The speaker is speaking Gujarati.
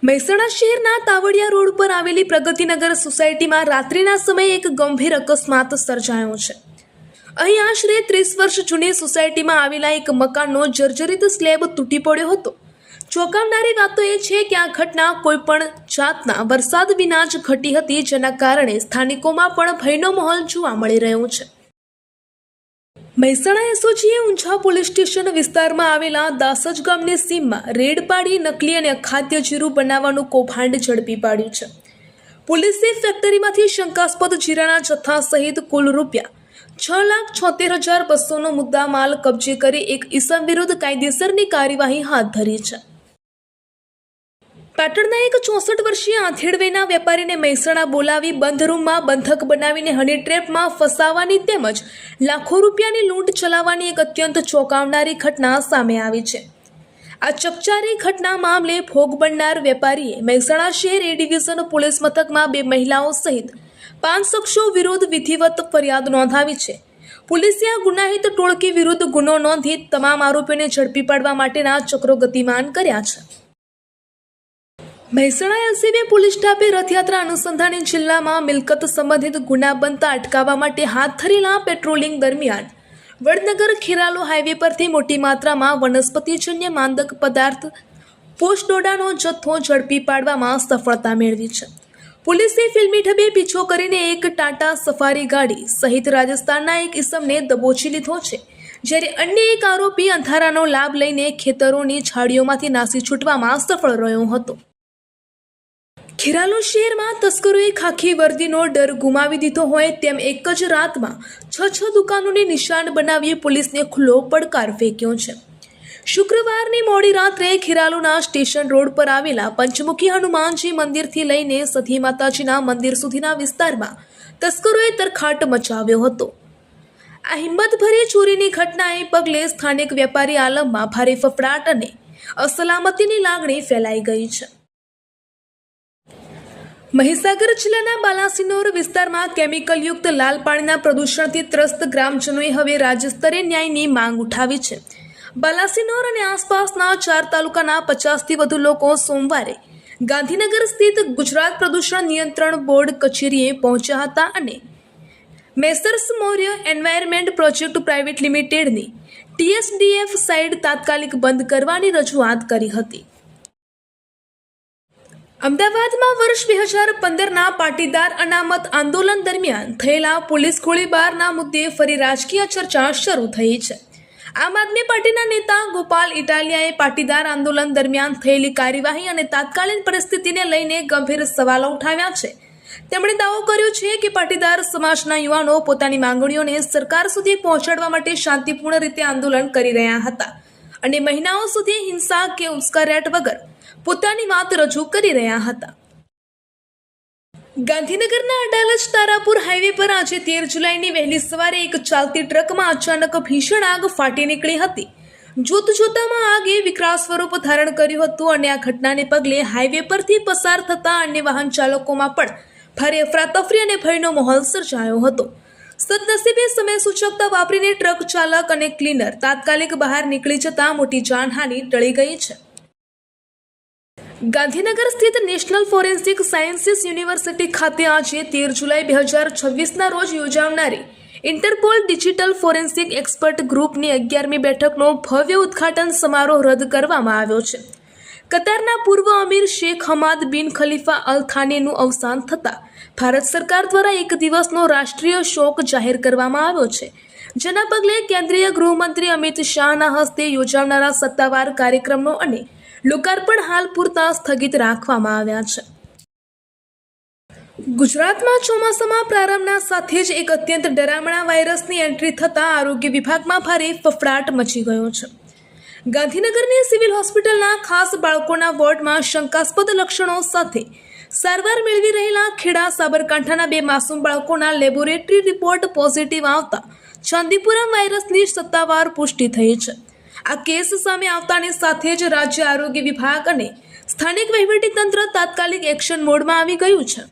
મહેસાણા શહેરના તાવડિયા રોડ પર આવેલી પ્રગતિનગર સોસાયટીમાં રાત્રિના સમયે એક ગંભીર અકસ્માત સર્જાયો છે। અહીં આશરે 30 વર્ષ જૂની સોસાયટીમાં આવેલા એક મકાનનો જર્જરિત સ્લેબ તૂટી પડ્યો હતો। ચોંકાવનારી વાત તો એ છે કે આ ઘટના કોઈપણ જાતના વરસાદ વિના જ ઘટી હતી, જેના કારણે સ્થાનિકોમાં પણ ભયનો માહોલ જોવા મળી રહ્યો છે। મહેસાણા એસઓજીએ ઊંઝા પોલીસ સ્ટેશન વિસ્તારમાં આવેલા દાસજ ગામની સીમમાં રેડ પાડી નકલી અને અખાદ્ય જીરું બનાવવાનું કૌભાંડ ઝડપી પાડ્યું છે। પોલીસે ફેક્ટરીમાંથી શંકાસ્પદ જીરાના જથ્થા સહિત કુલ ₹6,76,200નો મુદ્દા માલ કબજે કરી એક ઈસમ વિરુદ્ધ કાયદેસરની કાર્યવાહી હાથ ધરી છે। પાટણના એક 64 વર્ષીય આથેડવેના વેપારીને મહેસાણા બોલાવી બંધ રૂમમાં બંધક બનાવીને હની ટ્રેપમાં ફસાવાની તેમજ લાખો રૂપિયાની લૂંટ ચલાવવાની એક અત્યંત ચોંકાવનારી ઘટના સામે આવી છે। આ ચકચારી ઘટના મામલે ભોગ બનનાર વેપારીએ મહેસાણા શહેર એ ડિવિઝન પોલીસ મથકમાં 2 મહિલાઓ સહિત 5 શખ્સો વિરુદ્ધ વિધિવત ફરિયાદ નોંધાવી છે। પોલીસે આ ગુનાહિત ટોળકી વિરુદ્ધ ગુનો નોંધી તમામ આરોપીઓને ઝડપી પાડવા માટેના ચક્રો ગતિમાન કર્યા છે। મહેસાણા એલસીબી પોલીસ સ્ટાફે રથયાત્રા અનુસંધાને જિલ્લામાં મિલકત સંબંધિત ગુના બનતા અટકાવવા માટે હાથ ધરેલા પેટ્રોલિંગ દરમિયાન વડનગર ખેરાલુ હાઈવે પરથી મોટી માત્રામાં વનસ્પતિજન્ય માદક પદાર્થ પોસ્ટડોડાનો જથ્થો ઝડપી પાડવામાં સફળતા મેળવી છે। પોલીસે ફિલ્મી ઢબે પીછો કરીને એક ટાટા સફારી ગાડી સહિત રાજસ્થાનના એક ઈસમને દબોચી લીધો છે, જ્યારે અન્ય એક આરોપી અંધારાનો લાભ લઈને ખેતરોની છાડીઓમાંથી નાસી છૂટવામાં સફળ રહ્યો હતો। ખેરાલુ શહેરમાં તસ્કરોએ ખાખી વર્દીનો ડર ગુમાવી દીધો હોય તેમ એક જ રાતમાં 6 દુકાનોને નિશાન બનાવી પોલીસને ખુલ્લો પડકાર ફેંક્યો છે। શુક્રવારની મોડી રાત્રે ખેરાલુના સ્ટેશન રોડ પર આવેલા પંચમુખી હનુમાનજી મંદિરથી લઈને સધી માતાજીના મંદિર સુધીના વિસ્તારમાં તસ્કરોએ તરખાટ મચાવ્યો હતો। આ હિંમતભરી ચોરીની ઘટનાએ પગલે સ્થાનિક વેપારી આલમમાં ભારે ફફડાટ અને અસલામતીની લાગણી ફેલાઈ ગઈ છે। મહીસાગર જિલ્લાના બાલાસિનોર વિસ્તારમાં કેમિકલયુક્ત લાલ પાણીના પ્રદૂષણથી ત્રસ્ત ગ્રામજનોએ હવે રાજ્ય સ્તરે ન્યાયની માંગ ઉઠાવી છે। બાલાસિનોર અને આસપાસના 4 તાલુકાના 50થી વધુ લોકો સોમવારે ગાંધીનગર સ્થિત ગુજરાત પ્રદૂષણ નિયંત્રણ બોર્ડ કચેરીએ પહોંચ્યા હતા અને Messrs Maurya environment project private લિમિટેડની TSDF સાઇટ તાત્કાલિક બંધ કરવાની રજૂઆત કરી હતી। અમદાવાદમાં વર્ષ 2015ના પાટીદાર અનામત આંદોલન દરમિયાન થયેલા પોલીસ ગોળીબારના મુદ્દે ફરી રાજકીય ચર્ચા શરૂ થઈ છે। આમ આદમી પાર્ટીના નેતા ગોપાલ ઇટાલિયાએ પાટીદાર આંદોલન દરમિયાન થયેલી કાર્યવાહી અને તાત્કાલિક પરિસ્થિતિને લઈને ગંભીર સવાલો ઉઠાવ્યા છે। તેમણે દાવો કર્યો છે કે પાટીદાર સમાજના યુવાનો પોતાની માંગણીઓને સરકાર સુધી પહોંચાડવા માટે શાંતિપૂર્ણ રીતે આંદોલન કરી રહ્યા હતા અને મહિનાઓ સુધી હિંસા કે ઉશ્કેરાટ વગર પોતાની વાત રજૂ કરી રહ્યા હતા। ગાંધીનગરના અડાલજ તારાપુર હાઈવે પર આજે 13 જુલાઈની વહેલી સવારે એક ચાલતી ટ્રકમાં અચાનક ભીષણ આગ ફાટી નીકળી હતી। જોતજોતામાં આગે વિકરાળ સ્વરૂપ ધારણ કર્યું હતું અને આ ઘટનાને પગલે હાઈવે પરથી પસાર થતા અન્ય વાહન ચાલકોમાં પણ ભારે અફરાતફરી અને ભયનો માહોલ સર્જાયો હતો। સદનસીબે સમય સૂચકતા વાપરીને ટ્રક ચાલક અને ક્લીનર તાત્કાલિક બહાર નીકળી જતા મોટી જાનહાનિ ટળી ગઈ છે। ગાંધીનગર સ્થિત નેશનલ ફોરેન્સિક સાયન્સીસ યુનિવર્સિટી ખાતે આજે 13 જુલાઈ 2026ના રોજ યોજાનારી ઇન્ટરપોલ ડિજિટલ ફોરેન્સિક એક્સપર્ટ ગ્રુપની 11મી બેઠકનો ભવ્ય ઉદ્ઘાટન સમારોહ રદ કરવામાં આવ્યો છે। કતારના પૂર્વ અમીર શેખ હમાદ બિન ખલીફા અલ થાનીનું અવસાન થતાં ભારત સરકાર દ્વારા એક દિવસનો રાષ્ટ્રીય શોક જાહેર કરવામાં આવ્યો છે, જેના પગલે કેન્દ્રીય ગૃહમંત્રી અમિત શાહના હસ્તે યોજાનારા સત્તાવાર કાર્યક્રમનો અને લોકાર્પણ હાલ પૂરતા સ્થગિત રાખવામાં આવ્યા છે। ગુજરાતમાં ચોમાસામાં પ્રારંભના સાથે જ એક અત્યંત ડરામણા વાયરસની એન્ટ્રી થતાં આરોગ્ય વિભાગમાં ભારે ફફડાટ મચી ગયો છે। ગાંધીનગરની સિવિલ હોસ્પિટલના ખાસ બાળકોના વોર્ડમાં શંકાસ્પદ લક્ષણો સાથે સારવાર મેળવી રહેલા ખેડા સાબરકાંઠાના 2 માસૂમ બાળકોના લેબોરેટરી રિપોર્ટ પોઝિટિવ આવતા ચાંદીપુરમ વાયરસની સત્તાવાર પુષ્ટિ થઈ છે। આ કેસ સામે આવતાની સાથે જ રાજ્ય આરોગ્ય વિભાગ અને સ્થાનિક વહીવટીતંત્ર તાત્કાલિક એક્શન મોડમાં આવી ગયું છે।